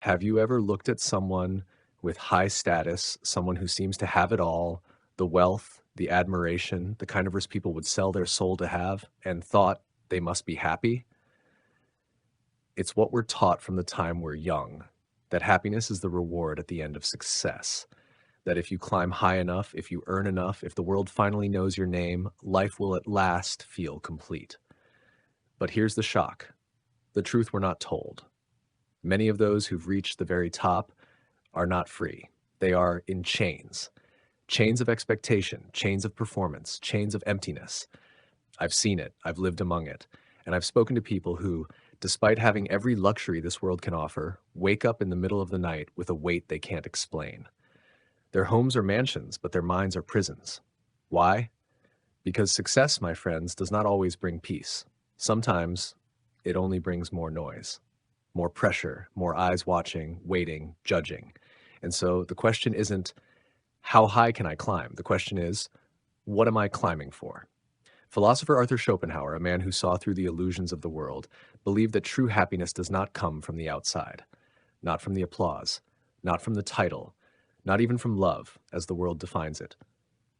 Have you ever looked at someone with high status, someone who seems to have it all, the wealth, the admiration, the kind of risk people would sell their soul to have, and thought they must be happy? It's what we're taught from the time we're young, that happiness is the reward at the end of success. That if you climb high enough, if you earn enough, if the world finally knows your name, life will at last feel complete. But here's the shock: the truth we're not told. Many of those who've reached the very top are not free. They are in chains, chains of expectation, chains of performance, chains of emptiness. I've seen it, I've lived among it, and I've spoken to people who, despite having every luxury this world can offer, wake up in the middle of the night with a weight they can't explain. Their homes are mansions, but their minds are prisons. Why? Because success, my friends, does not always bring peace. Sometimes it only brings more noise, more pressure, more eyes watching, waiting, judging. And so the question isn't, how high can I climb? The question is, what am I climbing for? Philosopher Arthur Schopenhauer, a man who saw through the illusions of the world, believed that true happiness does not come from the outside, not from the applause, not from the title, not even from love, as the world defines it.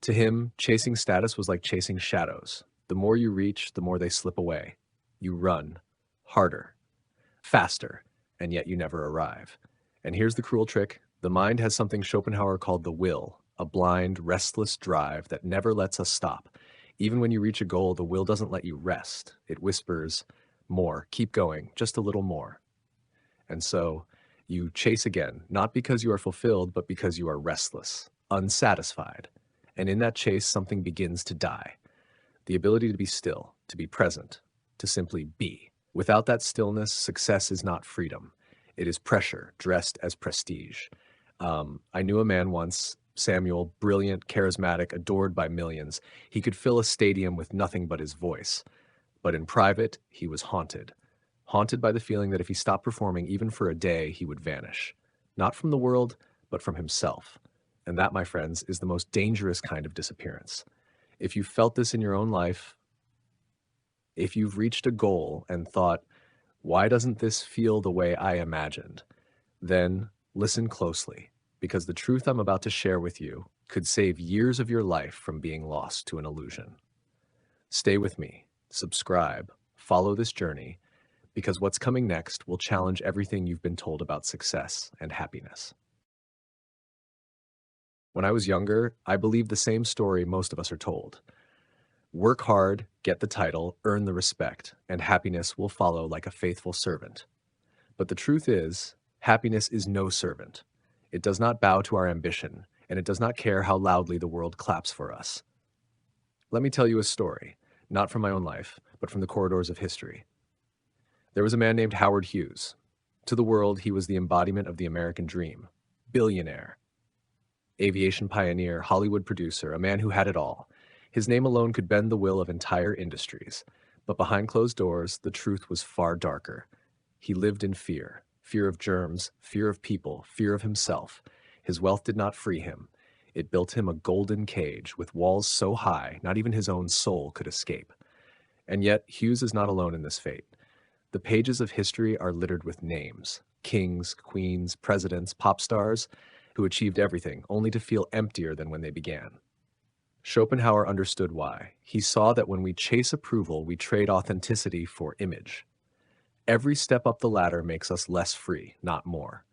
To him, chasing status was like chasing shadows. The more you reach, the more they slip away. You run harder, faster, and yet you never arrive. And here's the cruel trick: the mind has something Schopenhauer called the will, a blind, restless drive that never lets us stop. Even when you reach a goal, the will doesn't let you rest. It whispers, more, keep going, just a little more. And so you chase again, not because you are fulfilled, but because you are restless, unsatisfied. And in that chase, something begins to die. The ability to be still, to be present, to simply be. Without that stillness, success is not freedom. It is pressure dressed as prestige. I knew a man once, Samuel, brilliant, charismatic, adored by millions. He could fill a stadium with nothing but his voice. But in private, he was haunted. Haunted by the feeling that if he stopped performing even for a day, he would vanish. Not from the world, but from himself. And that, my friends, is the most dangerous kind of disappearance. If you felt this in your own life, if you've reached a goal and thought, why doesn't this feel the way I imagined? Then listen closely, because the truth I'm about to share with you could save years of your life from being lost to an illusion. Stay with me, subscribe, follow this journey, because what's coming next will challenge everything you've been told about success and happiness. When I was younger, I believed the same story most of us are told. Work hard, get the title, earn the respect, and happiness will follow like a faithful servant. But the truth is, happiness is no servant. It does not bow to our ambition, and it does not care how loudly the world claps for us. Let me tell you a story, not from my own life, but from the corridors of history. There was a man named Howard Hughes. To the world, he was the embodiment of the American dream. Billionaire, aviation pioneer, Hollywood producer, a man who had it all. His name alone could bend the will of entire industries. But behind closed doors, the truth was far darker. He lived in fear, fear of germs, fear of people, fear of himself. His wealth did not free him. It built him a golden cage with walls so high, not even his own soul could escape. And yet, Hughes is not alone in this fate. The pages of history are littered with names: kings, queens, presidents, pop stars, who achieved everything, only to feel emptier than when they began. Schopenhauer understood why. He saw that when we chase approval, we trade authenticity for image. Every step up the ladder makes us less free, not more.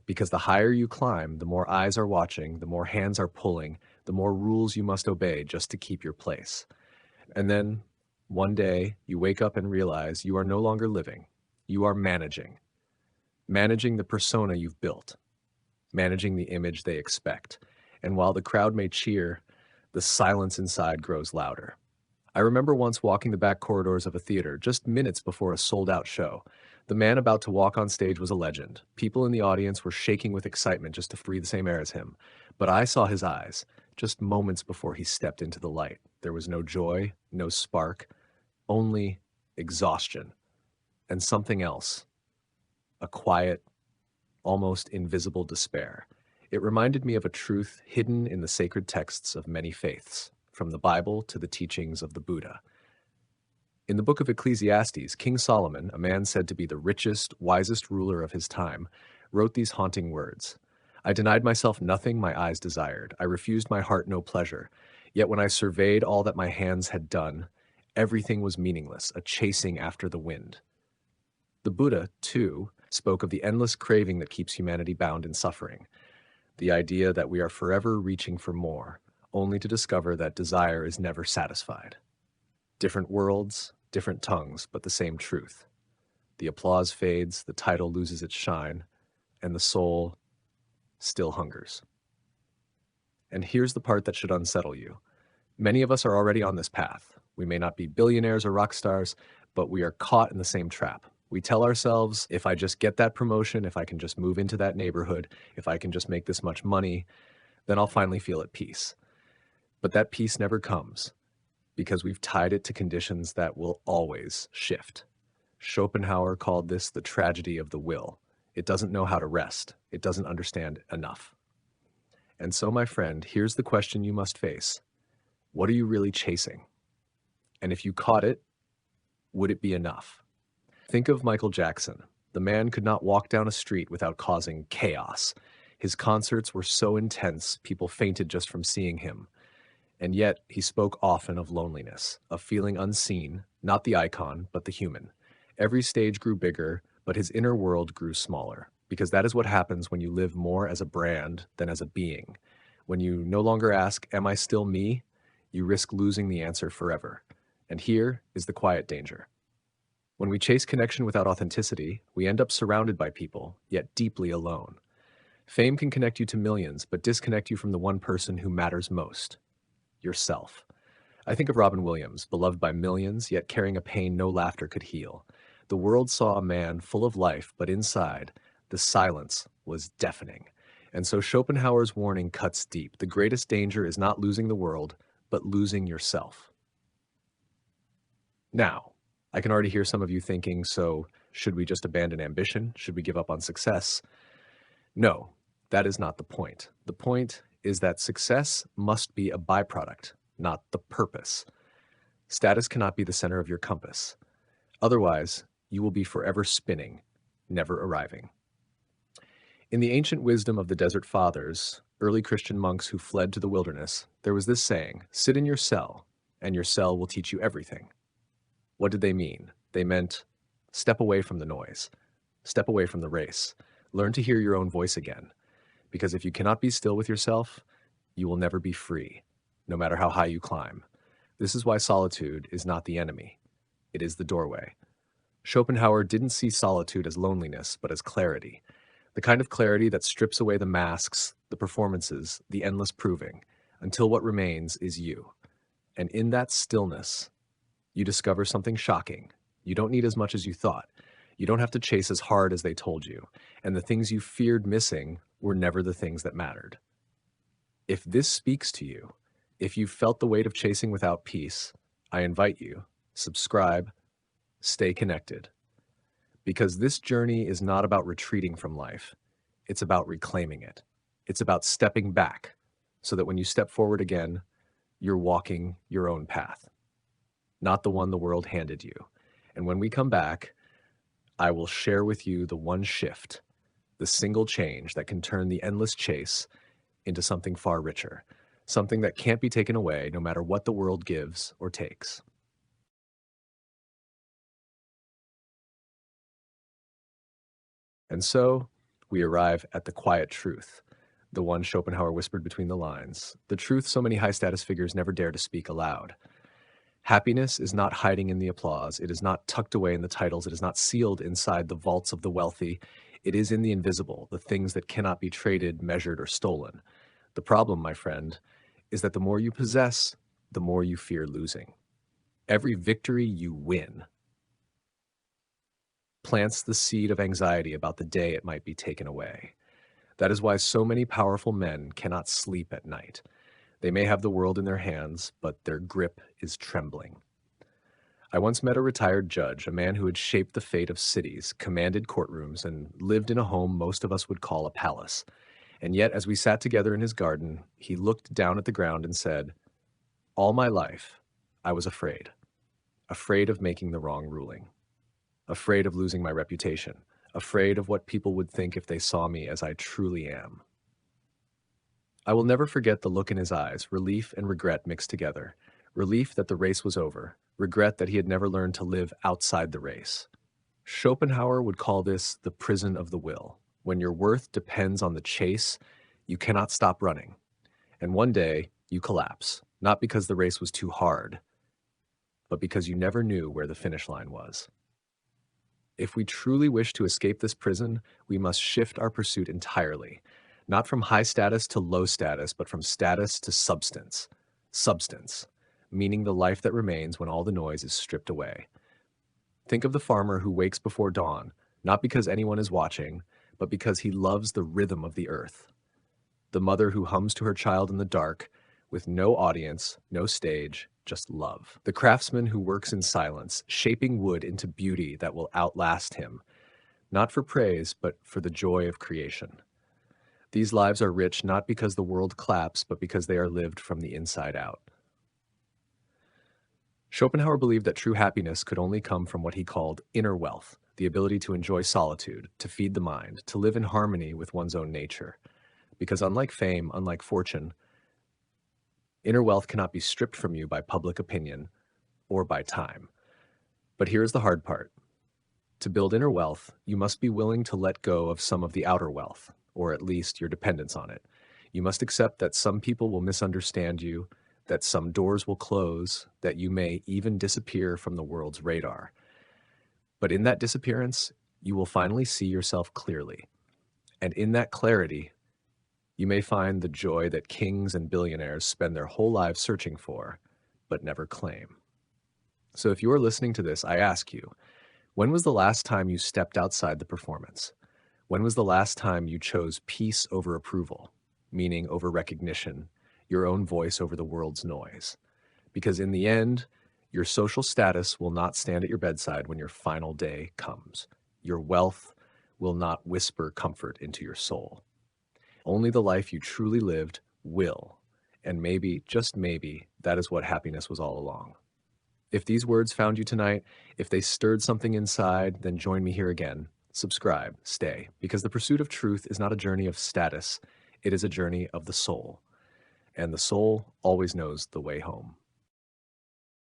Because the higher you climb, the more eyes are watching, the more hands are pulling, the more rules you must obey just to keep your place. And then, one day, you wake up and realize you are no longer living. You are managing. Managing the persona you've built. Managing the image they expect. And while the crowd may cheer, the silence inside grows louder. I remember once walking the back corridors of a theater just minutes before a sold-out show. The man about to walk on stage was a legend. People in the audience were shaking with excitement just to breathe the same air as him. But I saw his eyes, just moments before he stepped into the light. There was no joy, no spark, only exhaustion. And something else, a quiet, almost invisible despair. It reminded me of a truth hidden in the sacred texts of many faiths, from the Bible to the teachings of the Buddha. In the book of Ecclesiastes, King Solomon, a man said to be the richest, wisest ruler of his time, wrote these haunting words: I denied myself nothing my eyes desired. I refused my heart no pleasure. Yet when I surveyed all that my hands had done, everything was meaningless, a chasing after the wind. The Buddha, too, spoke of the endless craving that keeps humanity bound in suffering, the idea that we are forever reaching for more, only to discover that desire is never satisfied. Different worlds, different tongues, but the same truth. The applause fades, the title loses its shine, and the soul still hungers. And here's the part that should unsettle you. Many of us are already on this path. We may not be billionaires or rock stars, but we are caught in the same trap. We tell ourselves, if I just get that promotion, if I can just move into that neighborhood, if I can just make this much money, then I'll finally feel at peace. But that peace never comes because we've tied it to conditions that will always shift. Schopenhauer called this the tragedy of the will. It doesn't know how to rest. It doesn't understand enough. And so, my friend, here's the question you must face. What are you really chasing? And if you caught it, would it be enough? Think of Michael Jackson. The man could not walk down a street without causing chaos. His concerts were so intense, people fainted just from seeing him. And yet, he spoke often of loneliness, of feeling unseen, not the icon, but the human. Every stage grew bigger, but his inner world grew smaller, because that is what happens when you live more as a brand than as a being. When you no longer ask, am I still me? You risk losing the answer forever. And here is the quiet danger. When we chase connection without authenticity, we end up surrounded by people, yet deeply alone. Fame can connect you to millions, but disconnect you from the one person who matters most: yourself. I think of Robin Williams, beloved by millions, yet carrying a pain no laughter could heal. The world saw a man full of life, but inside, the silence was deafening. And so Schopenhauer's warning cuts deep. The greatest danger is not losing the world, but losing yourself. Now, I can already hear some of you thinking, so should we just abandon ambition? Should we give up on success? No, that is not the point. The point is that success must be a byproduct, not the purpose. Status cannot be the center of your compass. Otherwise, you will be forever spinning, never arriving. In the ancient wisdom of the Desert Fathers, early Christian monks who fled to the wilderness, there was this saying: sit in your cell, and your cell will teach you everything. What did they mean? They meant step away from the noise, step away from the race, learn to hear your own voice again. Because if you cannot be still with yourself, you will never be free, no matter how high you climb. This is why solitude is not the enemy. It is the doorway. Schopenhauer didn't see solitude as loneliness, but as clarity. The kind of clarity that strips away the masks, the performances, the endless proving, until what remains is you. And in that stillness, you discover something shocking. You don't need as much as you thought. You don't have to chase as hard as they told you. And the things you feared missing were never the things that mattered. If this speaks to you, if you've felt the weight of chasing without peace, I invite you, subscribe, stay connected. Because this journey is not about retreating from life. It's about reclaiming it. It's about stepping back so that when you step forward again, you're walking your own path, not the one the world handed you. And when we come back, I will share with you the one shift, the single change that can turn the endless chase into something far richer, something that can't be taken away no matter what the world gives or takes. And so we arrive at the quiet truth, the one Schopenhauer whispered between the lines, the truth so many high-status figures never dare to speak aloud. Happiness is not hiding in the applause. It is not tucked away in the titles. It is not sealed inside the vaults of the wealthy. It is in the invisible, the things that cannot be traded, measured, or stolen. The problem, my friend, is that the more you possess, the more you fear losing. Every victory you win plants the seed of anxiety about the day it might be taken away. That is why so many powerful men cannot sleep at night. They may have the world in their hands, but their grip is trembling. I once met a retired judge, a man who had shaped the fate of cities, commanded courtrooms, and lived in a home most of us would call a palace. And yet, as we sat together in his garden, he looked down at the ground and said, "All my life, I was afraid. afraid of making the wrong ruling, afraid of losing my reputation, afraid of what people would think if they saw me as I truly am. I will never forget the look in his eyes, relief and regret mixed together. Relief that the race was over, regret that he had never learned to live outside the race. Schopenhauer would call this the prison of the will. When your worth depends on the chase, you cannot stop running. And one day, you collapse, not because the race was too hard, but because you never knew where the finish line was. If we truly wish to escape this prison, we must shift our pursuit entirely, not from high status to low status, but from status to substance. Substance, meaning the life that remains when all the noise is stripped away. Think of the farmer who wakes before dawn, not because anyone is watching, but because he loves the rhythm of the earth. The mother who hums to her child in the dark, with no audience, no stage, just love. The craftsman who works in silence, shaping wood into beauty that will outlast him, not for praise, but for the joy of creation. These lives are rich not because the world claps, but because they are lived from the inside out. Schopenhauer believed that true happiness could only come from what he called inner wealth, the ability to enjoy solitude, to feed the mind, to live in harmony with one's own nature. Because unlike fame, unlike fortune, inner wealth cannot be stripped from you by public opinion or by time. But here's the hard part. To build inner wealth, you must be willing to let go of some of the outer wealth, or at least your dependence on it. You must accept that some people will misunderstand you, that some doors will close, that you may even disappear from the world's radar. But in that disappearance, you will finally see yourself clearly. And in that clarity, you may find the joy that kings and billionaires spend their whole lives searching for, but never claim. So if you are listening to this, I ask you, when was the last time you stepped outside the performance? When was the last time you chose peace over approval, meaning over recognition, your own voice over the world's noise? Because in the end, your social status will not stand at your bedside when your final day comes. Your wealth will not whisper comfort into your soul. Only the life you truly lived will. And maybe, just maybe, that is what happiness was all along. If these words found you tonight, if they stirred something inside, then join me here again. Subscribe, stay, because the pursuit of truth is not a journey of status. It is a journey of the soul. And the soul always knows the way home.